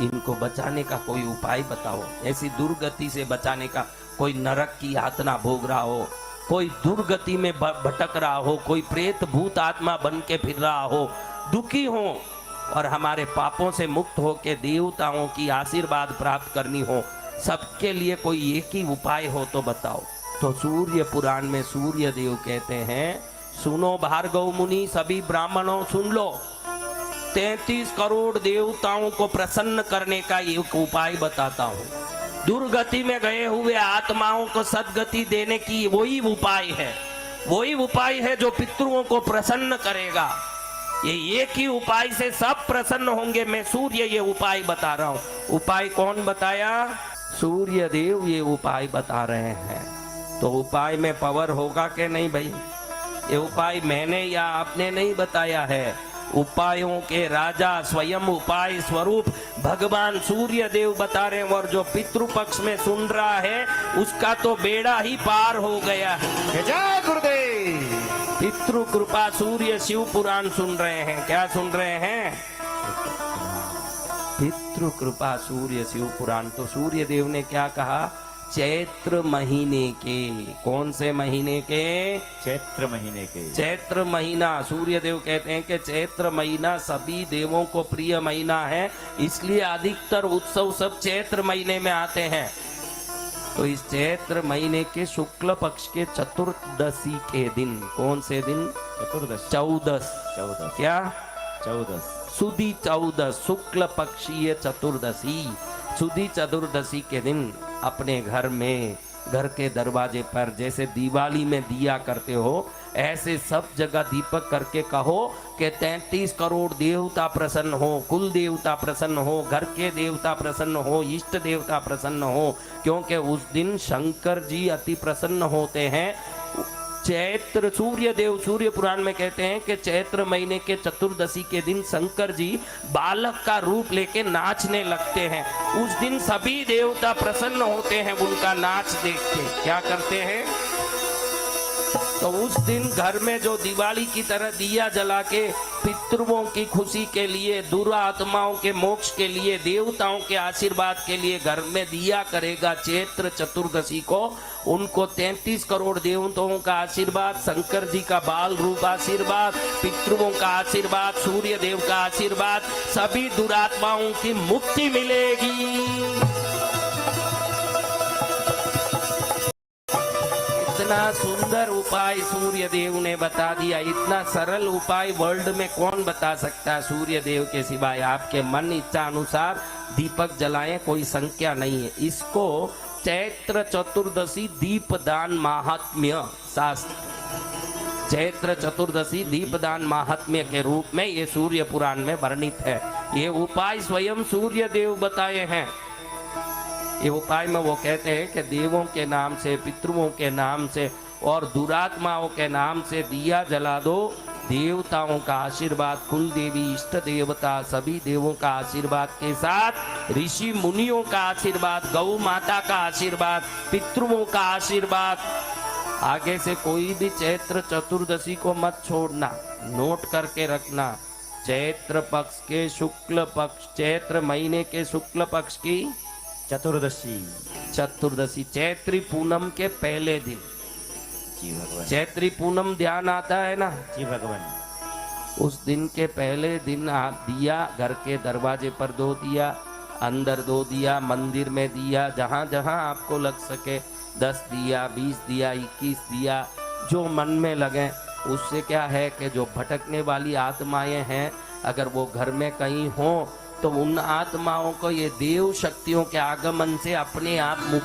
इनको बचाने का कोई उपाय बताओ, ऐसी दुर्गति से बचाने का। कोई नरक की यातना भोग रहा हो, कोई दुर्गति में भटक रहा हो, कोई प्रेत भूत आत्मा बन के फिर रहा हो, दुखी हो और हमारे पापों से मुक्त हो के देवताओं की आशीर्वाद प्राप्त करनी हो, सबके लिए कोई एक ही उपाय हो तो बताओ। तो सूर्य पुराण में सूर्य देव कहते हैं, सुनो भार्गव मुनि, सभी ब्राह्मणों सुन लो, 33 करोड़ देवताओं को प्रसन्न करने का एक उपाय बताता हूँ। दुर्गति में गए हुए आत्माओं को सद्गति देने की वही उपाय है, वही उपाय है जो पितरों को प्रसन्न करेगा। ये एक ही उपाय से सब प्रसन्न होंगे। मैं सूर्य ये उपाय बता रहा हूँ। उपाय कौन बताया? सूर्य देव ये उपाय बता रहे हैं। तो उपाय में पावर होगा कि नहीं भाई? ये उपाय मैंने या आपने नहीं बताया है, उपायों के राजा स्वयं उपाय स्वरूप भगवान सूर्य देव बता रहे हैं। और जो पितृपक्ष में सुन रहा है उसका तो बेड़ा ही पार हो गया है। जय गुरुदेव। पितृ कृपा सूर्य शिव पुराण सुन रहे हैं। क्या सुन रहे हैं? पितृ कृपा सूर्य शिव पुराण। तो सूर्य देव ने क्या कहा? चैत्र महीने के। कौन से महीने के? चैत्र महीने के। चैत्र महीना, सूर्य देव कहते हैं कि चैत्र महीना सभी देवों को प्रिय महीना है, इसलिए अधिकतर उत्सव सब चैत्र महीने में आते हैं। तो इस चैत्र महीने के शुक्ल पक्ष के चतुर्दशी के दिन, कौन से दिन? चतुर्दश। चौदस। क्या? चौदस। सुदी चौदस, शुक्ल पक्षीय चतुर्दशी। सुदी चतुर्दशी के दिन अपने घर में, घर के दरवाजे पर जैसे दिवाली में दिया करते हो, ऐसे सब जगह दीपक करके कहो कि 33 करोड़ देवता प्रसन्न हो, कुल देवता प्रसन्न हो, घर के देवता प्रसन्न हो, इष्ट देवता प्रसन्न हो, क्योंकि उस दिन शंकर जी अति प्रसन्न होते हैं। चैत्र सूर्य देव सूर्य पुराण में कहते हैं कि चैत्र महीने के चतुर्दशी के दिन शंकर जी बालक का रूप लेके नाचने लगते हैं। उस दिन सभी देवता प्रसन्न होते हैं उनका नाच देख के। क्या करते हैं? तो उस दिन घर में जो दिवाली की तरह दिया जला के पितरों की खुशी के लिए, दुरात्माओं के मोक्ष के लिए, देवताओं के आशीर्वाद के लिए घर में दिया करेगा चैत्र चतुर्दशी को, उनको 33 करोड़ देवताओं का आशीर्वाद, शंकर जी का बाल रूप आशीर्वाद, पितरों का आशीर्वाद, सूर्य देव का आशीर्वाद, सभी दुरात्माओं की मुक्ति मिलेगी। इतना सुंदर उपाय सूर्य देव ने बता दिया। इतना सरल उपाय वर्ल्ड में कौन बता सकता है सूर्य देव के सिवाय? आपके मन इच्छा अनुसार दीपक जलाएं, कोई संख्या नहीं है। इसको चैत्र चतुर्दशी दीपदान महात्म्य शास्त्र, चैत्र चतुर्दशी दीपदान महात्म्य के रूप में ये सूर्य पुराण में वर्णित है। ये उपाय स्वयं सूर्य देव बताए हैं। ये उपाय में वो कहते हैं कि देवों के नाम से, पितरों के नाम से और दुरात्माओं के नाम से दिया जला दो। देवताओं का आशीर्वाद, कुल देवी, इष्ट देवता, सभी देवों का आशीर्वाद के साथ ऋषि मुनियों का आशीर्वाद, गौ माता का आशीर्वाद, पितरों का आशीर्वाद। आगे से कोई भी चैत्र चतुर्दशी को मत छोड़ना, नोट करके रखना। चैत्र पक्ष के शुक्ल पक्ष, चैत्र महीने के शुक्ल पक्ष की चतुर्दशी। चतुर्दशी चैत्री पूनम के पहले दिन। जी भगवान। चैत्री पूनम ध्यान आता है ना? जी भगवान। उस दिन के पहले दिन आप दिया घर के दरवाजे पर दो दिया, अंदर दो दिया, मंदिर में दिया, जहाँ जहाँ आपको लग सके 10 दिया, 20 दिया, 21 दिया, जो मन में लगे। उससे क्या है कि जो भटकने वाली आत्माएं हैं, अगर वो घर में कहीं हो तो उन आत्माओं को ये देव शक्तियों के आगमन से अपने आप मुक्त